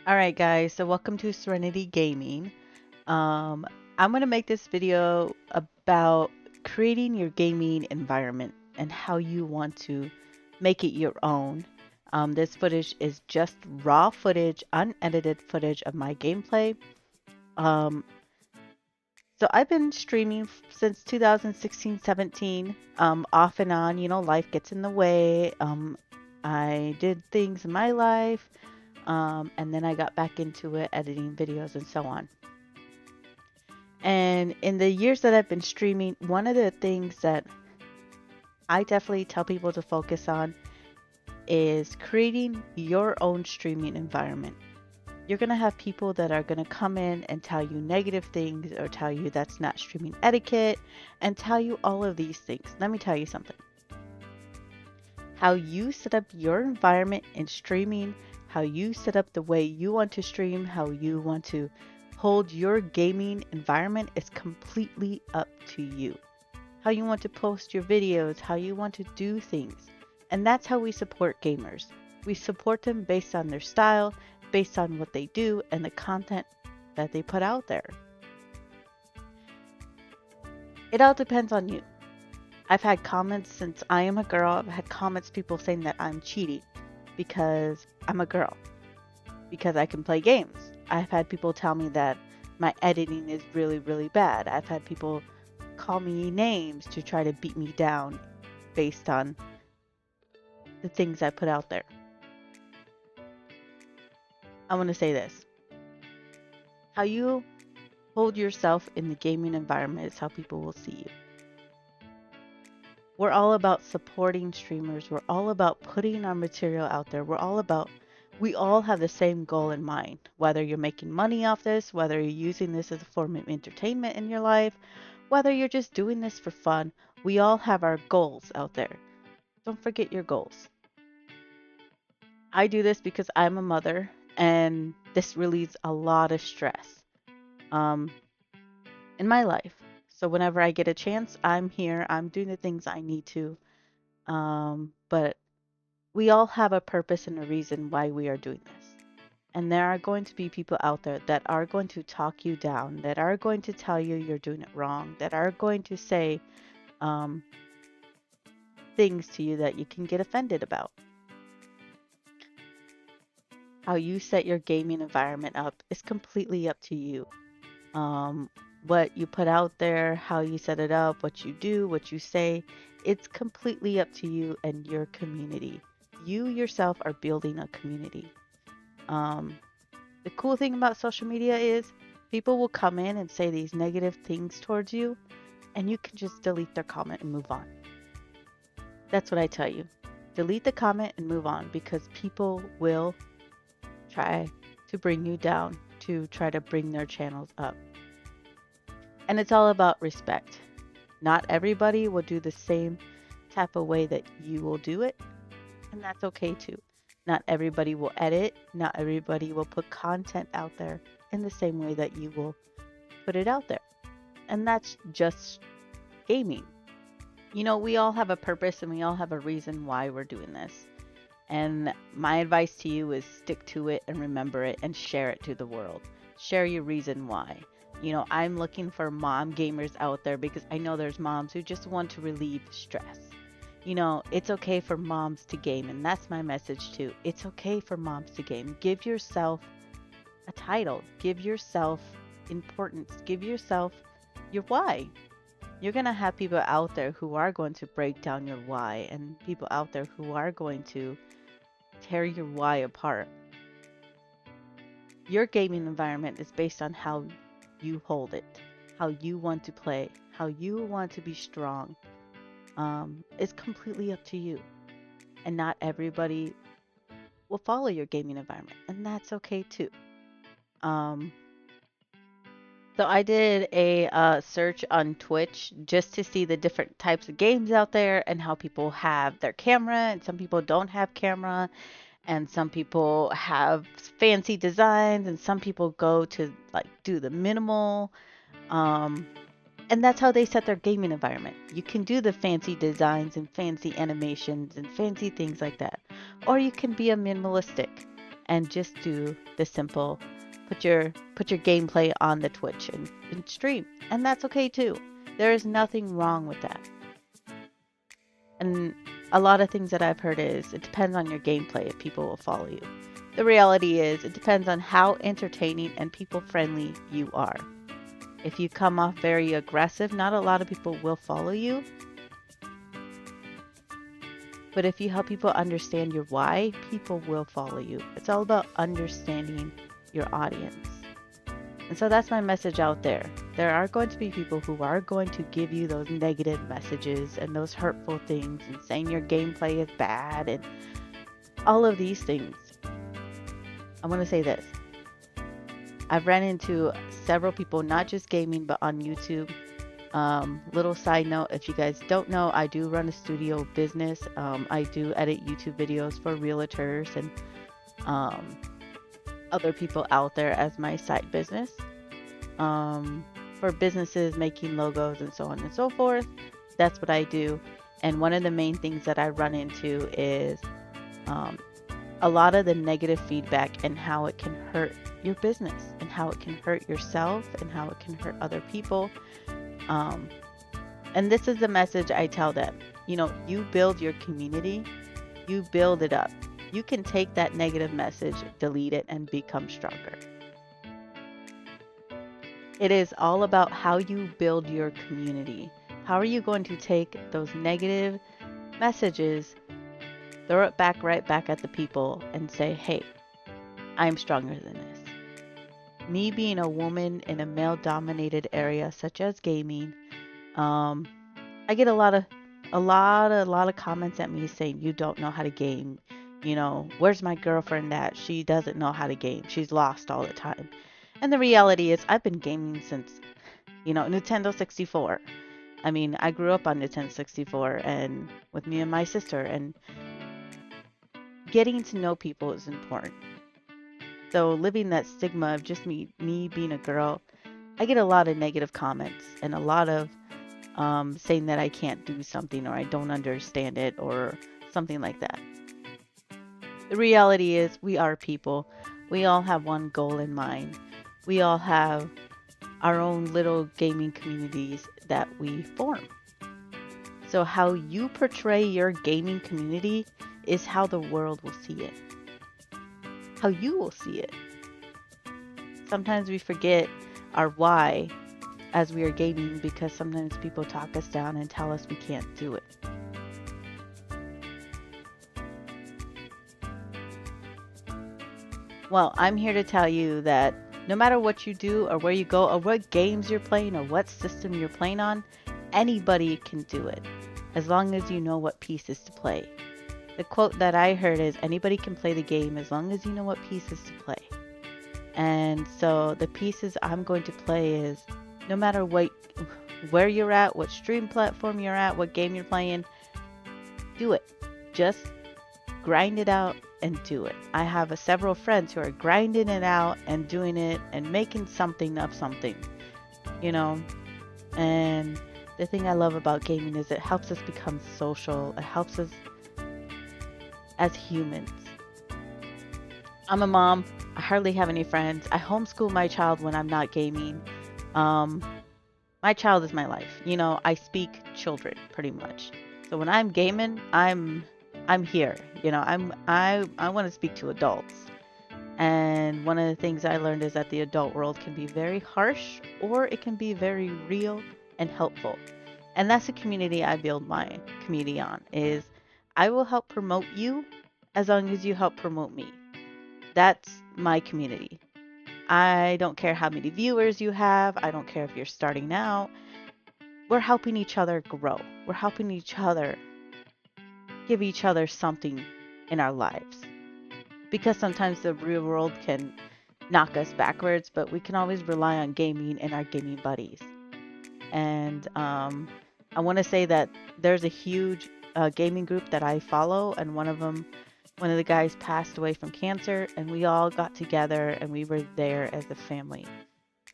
All right, guys, so welcome to Serenity Gaming. Um, I'm going to make this video about creating your gaming environment and how you want to make it your own. This footage is just raw footage, unedited footage of my gameplay. Um, so I've been streaming since 2016-17, off and on. Life gets in the way. I did things in my life. And then I got back into it, editing videos and so on. And in the years that I've been streaming, one of the things that I definitely tell people to focus on is creating your own streaming environment. You're going to have people that are going to come in and tell you negative things or tell you that's not streaming etiquette and tell you all of these things. Let me tell you something. How you set up your environment in streaming, how you set up the way you want to stream, how you want to hold your gaming environment is completely up to you. How you want to post your videos, how you want to do things. And that's how we support gamers. We support them based on their style, based on what they do, and the content that they put out there. It all depends on you. I've had comments since I am a girl. I've had comments people saying that I'm cheating because I'm a girl, because I can play games. I've had people tell me that my editing is really, really bad. I've had people call me names to try to beat me down based on the things I put out there. I want to say this. How you hold yourself in the gaming environment is how people will see you. We're all about supporting streamers. We're all about putting our material out there. We all have the same goal in mind. Whether you're making money off this, whether you're using this as a form of entertainment in your life, whether you're just doing this for fun, we all have our goals out there. Don't forget your goals. I do this because I'm a mother and this relieves a lot of stress um, in my life. So whenever I get a chance, I'm here. I'm doing the things I need to. But we all have a purpose and a reason why we are doing this. And there are going to be people out there that are going to talk you down, that are going to tell you you're doing it wrong, that are going to say um, things to you that you can get offended about. How you set your gaming environment up is completely up to you. What you put out there, how you set it up, what you do, what you say, it's completely up to you and your community. You yourself are building a community. Um, the cool thing about social media is people will come in and say these negative things towards you, and you can just delete their comment and move on. That's what I tell you. Delete the comment and move on because people will try to bring you down to try to bring their channels up. And it's all about respect. Not everybody will do the same type of way that you will do it, and that's okay too. Not everybody will edit, not everybody will put content out there in the same way that you will put it out there. And that's just gaming. We all have a purpose and we all have a reason why we're doing this. And my advice to you is stick to it and remember it and share it to the world. Share your reason why. I'm looking for mom gamers out there because I know there's moms who just want to relieve stress. It's okay for moms to game, and that's my message too. It's okay for moms to game. Give yourself a title, give yourself importance, give yourself your why. You're going to have people out there who are going to break down your why, and people out there who are going to tear your why apart. Your gaming environment is based on how you hold it, how you want to play, how you want to be strong. It's completely up to you. And not everybody will follow your gaming environment, and that's okay too. Um, so I did a search on Twitch just to see the different types of games out there and how people have their camera, and some people don't have camera, and some people have fancy designs, and some people go to like do the minimal. Um, and that's how they set their gaming environment. You can do the fancy designs and fancy animations and fancy things like that. Or you can be a minimalistic and just do the simple put your gameplay on the Twitch and stream. And that's okay too. There is nothing wrong with that. And a lot of things that I've heard is it depends on your gameplay if people will follow you. The reality is it depends on how entertaining and people friendly you are. If you come off very aggressive, not a lot of people will follow you. But if you help people understand your why, people will follow you. It's all about understanding your audience. And so that's my message out there. There are going to be people who are going to give you those negative messages and those hurtful things and saying your gameplay is bad and all of these things. I want to say this. I've ran into several people, not just gaming, but on YouTube. Little side note, if you guys don't know, I do run a studio business. I do edit YouTube videos for realtors and other people out there as my side business. For businesses making logos and so on and so forth. That's what I do. And one of the main things that I run into is a lot of the negative feedback and how it can hurt your business and how it can hurt yourself and how it can hurt other people. And this is the message I tell them. You know, you build your community, you build it up. You can take that negative message, delete it, and become stronger. It is all about how you build your community. How are you going to take those negative messages, throw it back right back at the people and say, hey, I'm stronger than this. Me being a woman in a male-dominated area such as gaming, I get a lot of comments at me saying you don't know how to game. You know, where's my girlfriend at? She doesn't know how to game. She's lost all the time. And the reality is I've been gaming since, Nintendo 64. I mean, I grew up on Nintendo 64 and with me and my sister, and getting to know people is important. So living that stigma of just me being a girl, I get a lot of negative comments and a lot of saying that I can't do something or I don't understand it or something like that. The reality is we are people. We all have one goal in mind. We all have our own little gaming communities that we form. So how you portray your gaming community is how the world will see it. How you will see it. Sometimes we forget our why as we are gaming because sometimes people talk us down and tell us we can't do it. Well, I'm here to tell you that no matter what you do or where you go or what games you're playing or what system you're playing on, anybody can do it as long as you know what pieces to play. The quote that I heard is anybody can play the game as long as you know what pieces to play. And so the pieces I'm going to play is no matter where you're at, what stream platform you're at, what game you're playing, do it. Just grind it out and do it. I have several friends who are grinding it out and doing it and making something of something, and the thing I love about gaming is it helps us become social. It helps us as humans. I'm a mom. I hardly have any friends. I homeschool my child when I'm not gaming. My child is my life. I speak children pretty much. So when I'm gaming, I'm here. I want to speak to adults. And one of the things I learned is that the adult world can be very harsh or it can be very real and helpful. And that's the community I build my community on, is I will help promote you as long as you help promote me. That's my community. I don't care how many viewers you have. I don't care if you're starting out. We're helping each other grow. We're helping each other give each other something in our lives. Because sometimes the real world can knock us backwards, but we can always rely on gaming and our gaming buddies. And I want to say that there's a huge gaming group that I follow, and one of the guys passed away from cancer, and we all got together and we were there as a family.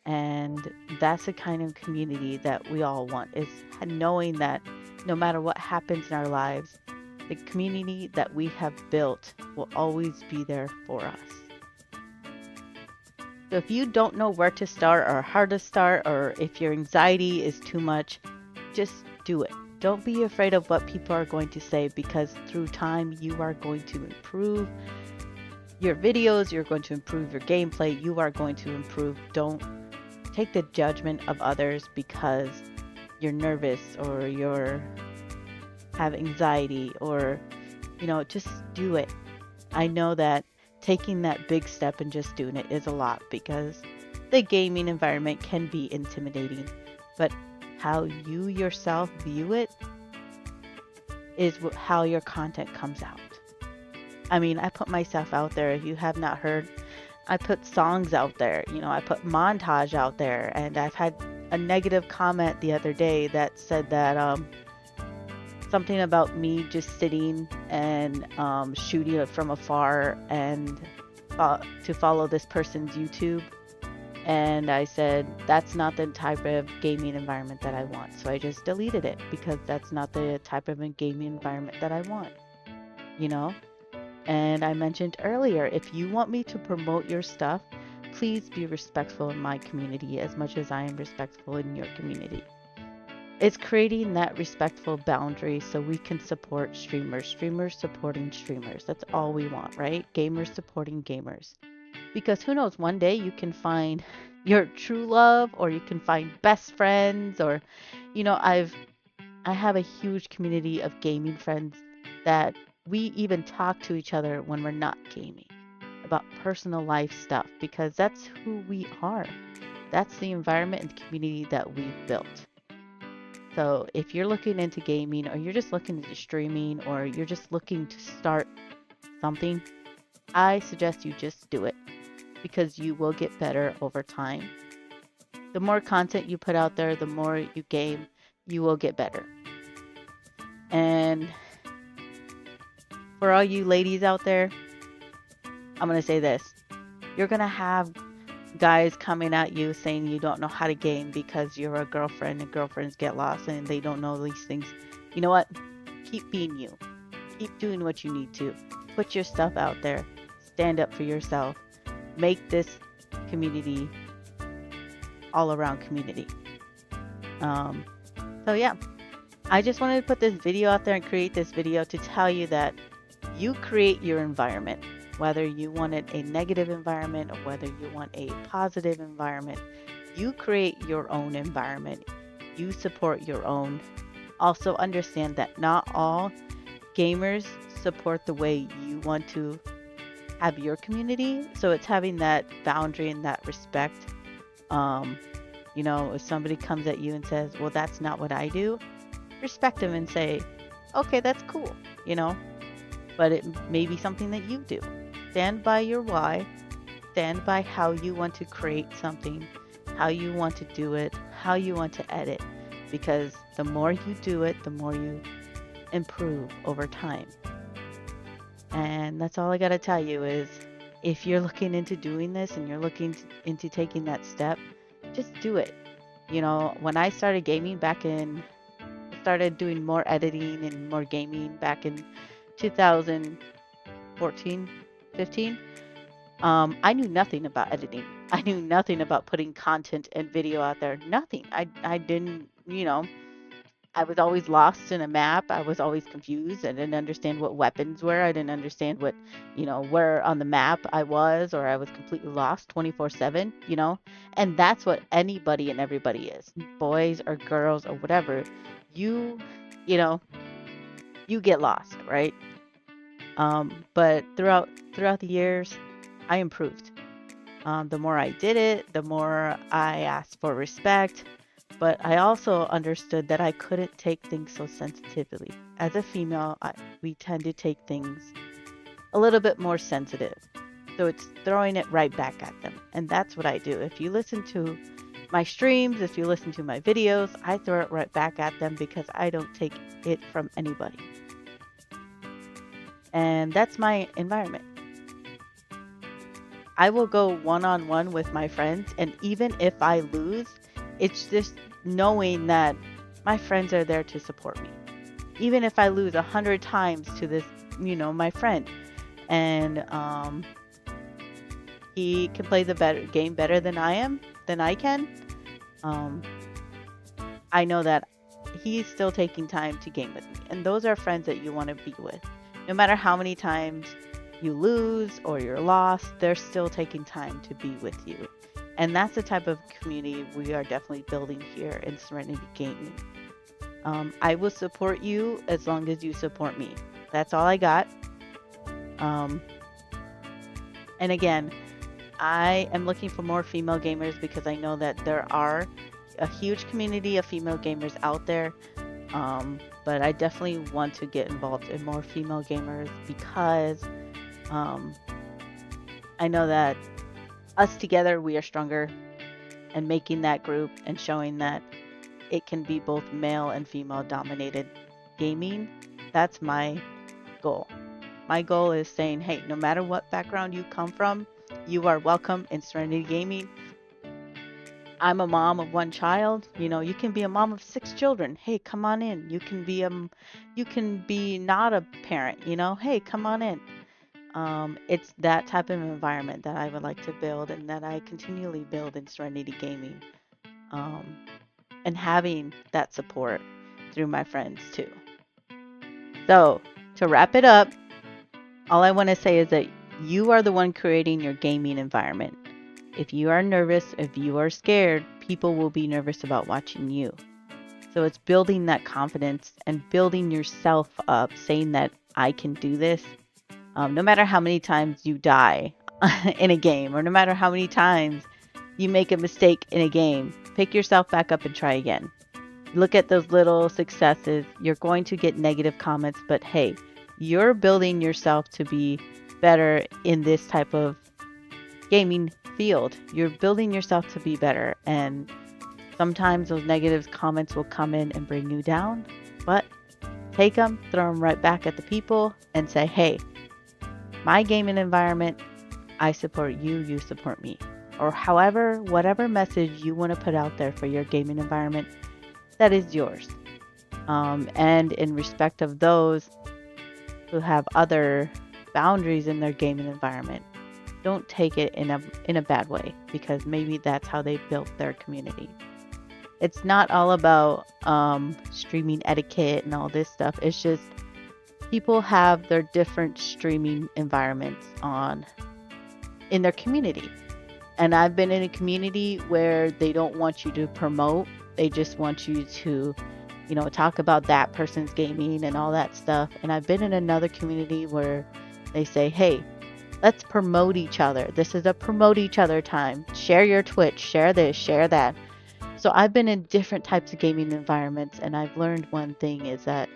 And that's the kind of community that we all want, is knowing that no matter what happens in our lives, the community that we have built will always be there for us. So if you don't know where to start or how to start, or if your anxiety is too much, just do it. Don't be afraid of what people are going to say, because through time you are going to improve your videos, you're going to improve your gameplay, you are going to improve. Don't take the judgment of others because you're nervous or you're have anxiety, or just do it. I know that taking that big step and just doing it is a lot, because the gaming environment can be intimidating, but how you yourself view it is how your content comes out. I mean, I put myself out there. If you have not heard, I put songs out there. I put montage out there, and I've had a negative comment the other day that said that something about me just sitting and shooting it from afar and to follow this person's YouTube. And I said, that's not the type of gaming environment that I want. So I just deleted it, because that's not the type of a gaming environment that I want, And I mentioned earlier, if you want me to promote your stuff, please be respectful in my community as much as I am respectful in your community. It's creating that respectful boundary so we can support streamers supporting streamers. That's all we want, right? Gamers supporting gamers. Because who knows, one day you can find your true love, or you can find best friends, or I have a huge community of gaming friends that we even talk to each other when we're not gaming about personal life stuff, because that's who we are. That's the environment and community that we've built. So if you're looking into gaming, or you're just looking into streaming, or you're just looking to start something, I suggest you just do it, because you will get better over time. The more content you put out there, the more you game, you will get better. And for all you ladies out there, I'm going to say this. You're going to have guys coming at you saying you don't know how to game because you're a girlfriend, and girlfriends get lost and they don't know these things. You know what? Keep being you. Keep doing what you need to. Put your stuff out there. Stand up for yourself. Make this community all around community. So yeah, I just wanted to put this video out there and create this video to tell you that you create your environment, whether you wanted a negative environment or whether you want a positive environment. You create your own environment. You support your own. Also understand that not all gamers support the way you want to have your community. So it's having that boundary and that respect. If somebody comes at you and says, well, that's not what I do, respect them and say, okay, that's cool, but it may be something that you do. Stand by your why, stand by how you want to create something, how you want to do it, how you want to edit, because the more you do it, the more you improve over time. And that's all I got to tell you is, if you're looking into doing this and you're looking into taking that step, just do it. When I started gaming started doing more editing and more gaming back in 2014, 15, I knew nothing about editing. I knew nothing about putting content and video out there. Nothing. I didn't, I was always lost in a map. I was always confused. I didn't understand what weapons were. I didn't understand what, where on the map I was, or I was completely lost 24/7, and that's what anybody and everybody is, boys or girls or whatever. You get lost, right? But throughout the years, I improved. The more I did it, the more I asked for respect. But I also understood that I couldn't take things so sensitively. As a female, we tend to take things a little bit more sensitive. So it's throwing it right back at them. And that's what I do. If you listen to my streams, if you listen to my videos, I throw it right back at them, because I don't take it from anybody. And that's my environment. I will go one-on-one with my friends, and even if I lose, it's just knowing that my friends are there to support me. Even if I lose 100 times to this, my friend. And he can play the game better than I can. Um, I know that he's still taking time to game with me. And those are friends that you want to be with. No matter how many times you lose or you're lost, they're still taking time to be with you. And that's the type of community we are definitely building here in Serenity Gaming. I will support you as long as you support me. That's all I got. And again, I am looking for more female gamers because I know that there are a huge community of female gamers out there. But I definitely want to get involved in more female gamers because I know that us together, we are stronger, and making that group and showing that it can be both male and female dominated gaming. That's my goal. My goal is saying, hey, no matter what background you come from, you are welcome in Serenity Gaming. I'm a mom of one child. You know, you can be a mom of 6 children. Hey, come on in. You can be not a parent, you know. Hey, come on in. It's that type of environment that I would like to build and that I continually build in Serenity Gaming. And having that support through my friends too. So, to wrap it up, all I want to say is that you are the one creating your gaming environment. If you are nervous, if you are scared, people will be nervous about watching you. So it's building that confidence and building yourself up, saying that I can do this. No matter how many times you die in a game, or no matter how many times you make a mistake in a game, pick yourself back up and try again. Look at those little successes. You're going to get negative comments, but hey, you're building yourself to be better in this type of gaming field. You're building yourself to be better, and sometimes those negative comments will come in and bring you down, but take them, throw them right back at the people and say, hey, my gaming environment, I support you, you support me. Or however, whatever message you want to put out there for your gaming environment, that is yours. And in respect of those who have other boundaries in their gaming environment, don't take it in a bad way, because maybe that's how they built their community. It's not all about streaming etiquette and all this stuff. It's just people have their different streaming environments in their community. And I've been in a community where they don't want you to promote. They just want you to, talk about that person's gaming and all that stuff. And I've been in another community where they say, hey, let's promote each other. This is a promote each other time. Share your Twitch, share this, share that. So I've been in different types of gaming environments, and I've learned one thing is that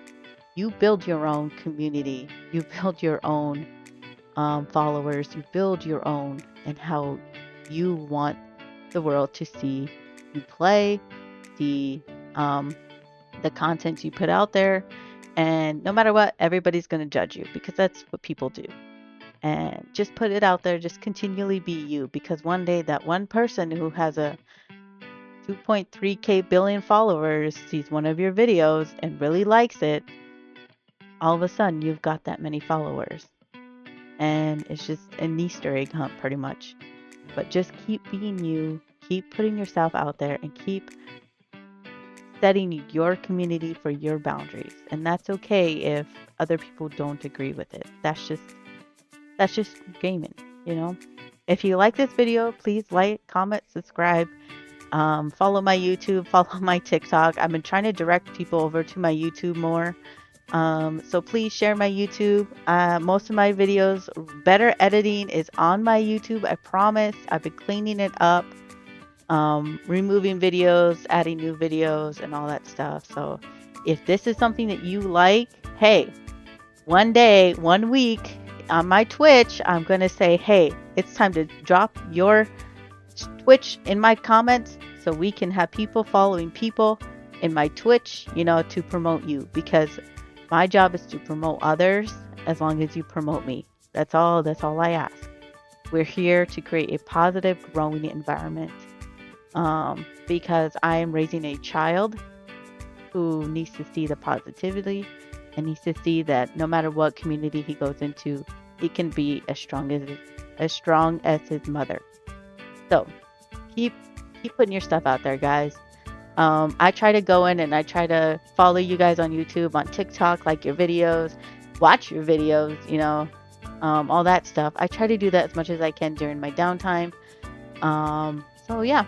you build your own community. You build your own followers. You build your own and how you want the world to see you play, the content you put out there. And no matter what, everybody's going to judge you, because that's what people do. And just put it out there. Just continually be you, because one day that one person who has a 2.3k billion followers sees one of your videos and really likes it, all of a sudden you've got that many followers. And it's just an Easter egg hunt pretty much. But just keep being you, keep putting yourself out there, and keep setting your community for your boundaries. And that's okay if other people don't agree with it. That's just gaming, If you like this video, please like, comment, subscribe. Follow my YouTube, follow my TikTok. I've been trying to direct people over to my YouTube more. So please share my YouTube. Most of my videos, better editing is on my YouTube. I promise. I've been cleaning it up, removing videos, adding new videos, and all that stuff. So if this is something that you like, hey, one day, 1 week on my Twitch, I'm going to say, hey, it's time to drop your Twitch in my comments so we can have people following people in my Twitch, to promote you, because my job is to promote others as long as you promote me. That's all I ask. We're here to create a positive, growing environment, because I am raising a child who needs to see the positivity and needs to see that no matter what community he goes into, he can be as strong as strong as his mother. So keep putting your stuff out there, guys. I try to go in and I try to follow you guys on YouTube, on TikTok, like your videos, watch your videos, all that stuff. I try to do that as much as I can during my downtime. So yeah.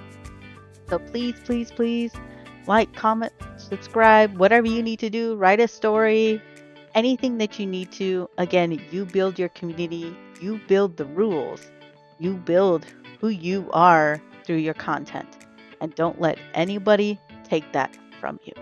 So please, please, please like, comment, subscribe, whatever you need to do, write a story, anything that you need to. Again, you build your community, you build the rules, you build who you are through your content. And don't let anybody take that from you.